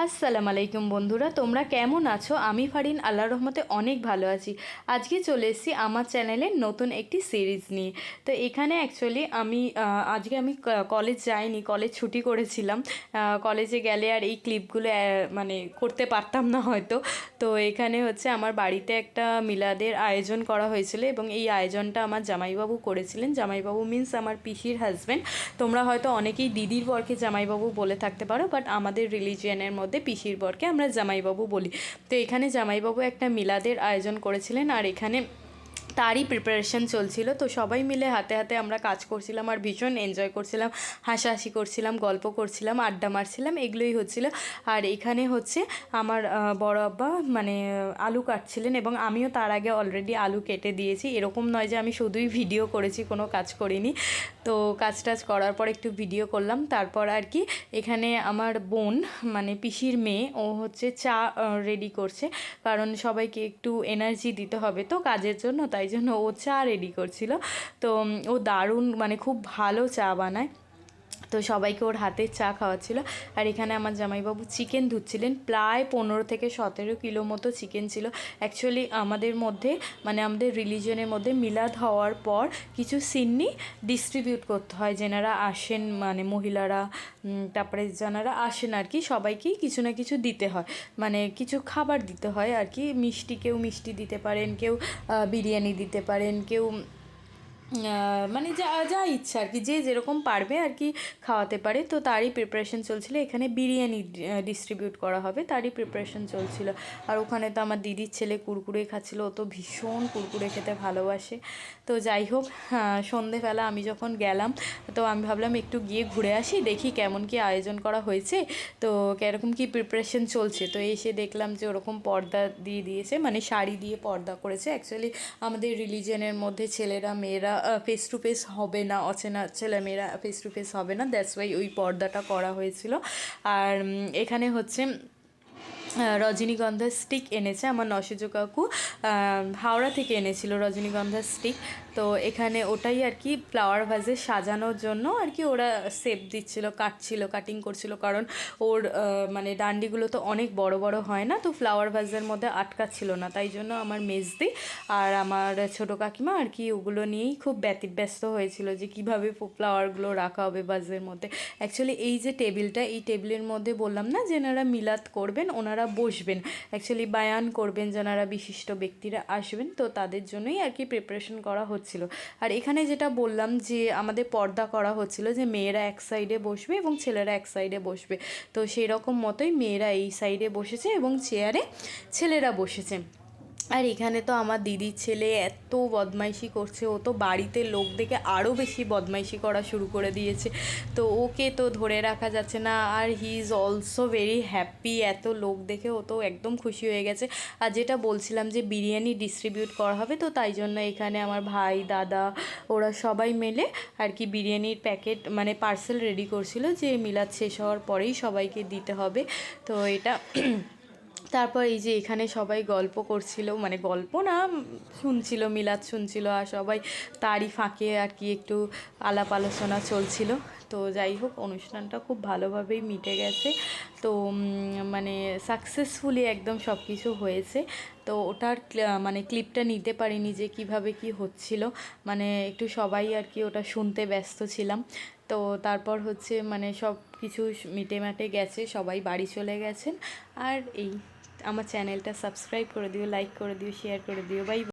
আসসালামু আলাইকুম বন্ধুরা, তোমরা কেমন আছো? আমি ফারিন আল্লাহর রহমতে অনেক ভালো আছি। আজকে চলে এসেছি আমার চ্যানেলে নতুন একটি সিরিজ নিয়ে। তো এখানে অ্যাকচুয়ালি আজকে আমি কলেজ যাইনি, কলেজ ছুটি করেছিলাম। কলেজে গেলে আর এই ক্লিপগুলো মানে করতে পারতাম না হয়তো। তো এখানে হচ্ছে আমার বাড়িতে একটা মিলাদের আয়োজন করা হয়েছিল এবং এই আয়োজনটা আমার জামাইবাবু করেছিলেন। জামাইবাবু মিন্স আমার পিসির হাজব্যান্ড। তোমরা হয়তো অনেকেই দিদির বরকে জামাইবাবু বলে থাকতে পারো, বাট আমাদের রিলিজিয়ানের মধ্যে পিসির বরকে আমরা জামাইবাবু বলি। তো এখানে জামাইবাবু একটা মিলাদের আয়োজন করেছিলেন আর এখানে তারই প্রিপারেশন চলছিল। তো সবাই মিলে হাতে হাতে আমরা কাজ করছিলাম আর ভীষণ এনজয় করছিলাম, হাসাহাসি করছিলাম, গল্প করছিলাম, আড্ডা মারছিলাম, এগুলোই হচ্ছিল। আর এখানে হচ্ছে আমার বড় আব্বা মানে আলু কাটছিলেন এবং আমিও তার আগে অলরেডি আলু কেটে দিয়েছি। এরকম নয় যে আমি শুধুই ভিডিও করেছি, কোনো কাজ করিনি। তো কাজ টাজ করার পর একটু ভিডিও করলাম। তারপর আর কি এখানে আমার বোন মানে পিসির মেয়ে, ও হচ্ছে চা রেডি করছে, কারণ সবাইকে একটু এনার্জি দিতে হবে তো কাজের জন্য, তাই জন্য ও চা রেডি করছিল। তো ও দারুণ মানে খুব ভালো চা বানায়, তো সবাইকে ওর হাতের চা খাওয়াচ্ছিল। আর এখানে আমার জামাইবাবু চিকেন ধুচ্ছিলেন, প্রায় 15 থেকে 17 কিলো মতো চিকেন ছিল। অ্যাকচুয়ালি আমাদের মধ্যে মানে আমাদের রিলিজিয়নের মধ্যে মিলাদ হওয়ার পর কিছু সিন্নি ডিস্ট্রিবিউট করতে হয়, যেনারা আসেন মানে মহিলারা, তারপরে যারা আসেন আর কি সবাইকেই কিছু না কিছু দিতে হয়, মানে কিছু খাবার দিতে হয় আর কি। মিষ্টি, কেউ মিষ্টি দিতে পারেন, কেউ বিরিয়ানি দিতে পারেন, কেউ মানে যা যা ইচ্ছা আর কি, যে যেরকম পারবে আর কি খাওয়াতে পারে। তো তারই প্রিপারেশন চলছিল। এখানে বিরিয়ানি ডিস্ট্রিবিউট করা হবে, তারই প্রিপারেশন চলছিল। আর ওখানে তো আমার দিদির ছেলে কুরকুরে খাচ্ছিল, ও তো ভীষণ কুরকুরে খেতে ভালোবাসে। তো যাই হোক, সন্ধেবেলা আমি যখন গেলাম তো আমি ভাবলাম একটু গিয়ে ঘুরে আসি, দেখি কেমন কি আয়োজন করা হয়েছে, তো কীরকম কি প্রিপারেশন চলছে। তো এসে দেখলাম যে ওরকম পর্দা দিয়ে দিয়েছে, মানে শাড়ি দিয়ে পর্দা করেছে। অ্যাকচুয়ালি আমাদের রিলিজিয়নের মধ্যে ছেলেরা মেয়েরা ফেস টু ফেস হবে না, অচেনা ছেলেমেয়েরা ফেস টু ফেস হবে না, দ্যাটস ওয়াই ওই পর্দাটা করা হয়েছিল। আর এখানে হচ্ছে রজনীগন্ধার স্টিক এনেছে আমার নশিজু কাকু, হাওড়া থেকে এনেছিল রজনীগন্ধার স্টিক। তো এখানে ওটাই আর কি ফ্লাওয়ার ভাজে সাজানোর জন্য আর কি ওরা শেপ দিচ্ছিল, কাটিং করছিল, কারণ ওর মানে ডান্ডিগুলো তো অনেক বড় বড় হয় না, তো ফ্লাওয়ার ভাজের মধ্যে আটকাচ্ছিল না, তাই জন্য আমার মেজদি আর আমার ছোটো কাকিমা আর কি ওগুলো নিয়েই খুব ব্যতিব্যস্ত হয়েছিল যে কীভাবে ফ্লাওয়ারগুলো রাখা হবে ভাজের মধ্যে। অ্যাকচুয়ালি এই যে টেবিলটা, এই টেবিলের মধ্যে বললাম না যেনারা মিলাদ করবেন ওনারা বসবেন, অ্যাকচুয়ালি বায়ান করবেন যারা বিশিষ্ট ব্যক্তিরা আসবেন, তো তাদের জন্যই আর কি প্রিপারেশন করা হচ্ছিল। আর এখানে যেটা বললাম যে আমাদের পর্দা করা হচ্ছিল, যে মেয়েরা এক সাইডে বসবে এবং ছেলেরা এক সাইডে বসবে, তো সেই রকম মতোই মেয়েরা এই সাইডে বসেছে এবং চেয়ারে ছেলেরা বসেছে। আর এখানে তো আমার দিদির ছেলে এত বদমাইশি করছে, ও তো বাড়িতে লোক দেখে আরও বেশি বদমাইশি করা শুরু করে দিয়েছে, তো ওকে তো ধরে রাখা যাচ্ছে না। আর he is also very happy, এত লোক দেখে ও তো একদম খুশি হয়ে গেছে। আর যেটা বলছিলাম যে বিরিয়ানি ডিস্ট্রিবিউট করা হবে, তো তাই জন্য এখানে আমার ভাই দাদা ওরা সবাই মিলে আর কি বিরিয়ানির প্যাকেট মানে পার্সেল রেডি করছিল, যে মিলাদ শেষ হওয়ার পরেই সবাইকে দিতে হবে। তো এটা তারপর এই যে এখানে সবাই গল্প করছিল, মানে গল্প না, শুনছিল, মিলাদ শুনছিল, আর সবাই তারই ফাঁকে আর কি একটু আলাপ আলোচনা চলছিল। তো যাই হোক, অনুষ্ঠানটা খুব ভালোভাবেই মিটে গেছে। তো মানে সাকসেসফুলি একদম সব কিছু হয়েছে। তো ওটার মানে ক্লিপটা নিতে পারিনি যে কিভাবে কি হচ্ছিল, মানে একটু সবাই আর কি ওটা শুনতে ব্যস্ত ছিলাম। তো তারপর হচ্ছে মানে সব কিছু মিটে মাটে গেছে, সবাই বাড়ি চলে গেছেন। আর এই আমার চ্যানেলটা সাবস্ক্রাইব করে দিও, লাইক করে দিও, শেয়ার করে দিও, বাই।